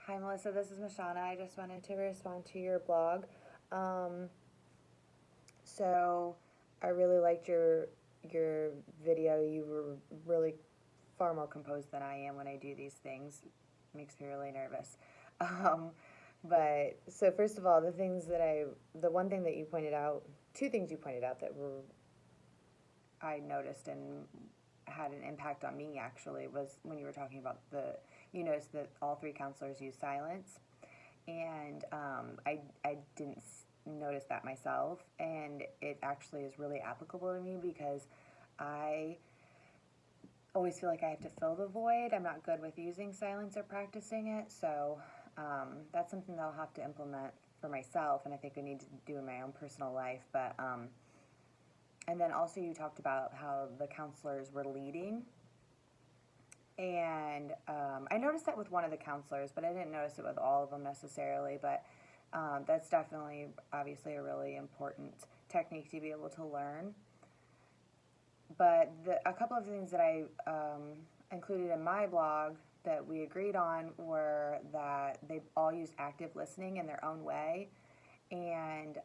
Hi Melissa, this is Mashana. I just wanted to respond to your blog. So I really liked your video. You were really far more composed than I am when I do these things. Makes me really nervous. Um, but so first of all, the one thing that you pointed out, two things you pointed out that were I noticed and had an impact on me actually was when you were talking about you noticed that all three counselors use silence, and I didn't notice that myself, and it actually is really applicable to me because I always feel like I have to fill the void. I'm not good with using silence or practicing it, so that's something that I'll have to implement for myself, and I think I need to do in my own personal life, but and then also you talked about how the counselors were leading. And I noticed that with one of the counselors, but I didn't notice it with all of them necessarily. But that's definitely, obviously, a really important technique to be able to learn. But a couple of things that I included in my blog that we agreed on were that they all used active listening in their own way. And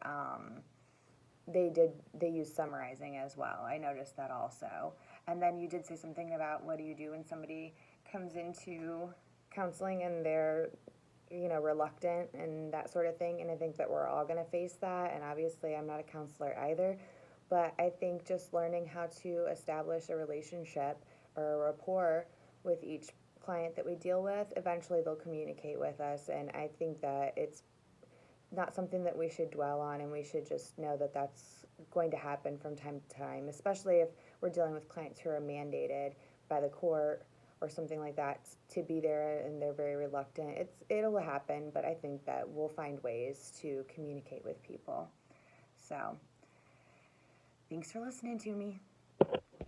they use summarizing as well. I noticed that also. And then you did say something about what do you do when somebody comes into counseling and they're reluctant and that sort of thing. And I think that we're all going to face that. And obviously I'm not a counselor either, but I think just learning how to establish a relationship or a rapport with each client that we deal with, eventually they'll communicate with us. And I think that it's not something that we should dwell on, and we should just know that that's going to happen from time to time, especially if we're dealing with clients who are mandated by the court or something like that to be there and they're very reluctant. It'll happen, but I think that we'll find ways to communicate with people. So thanks for listening to me.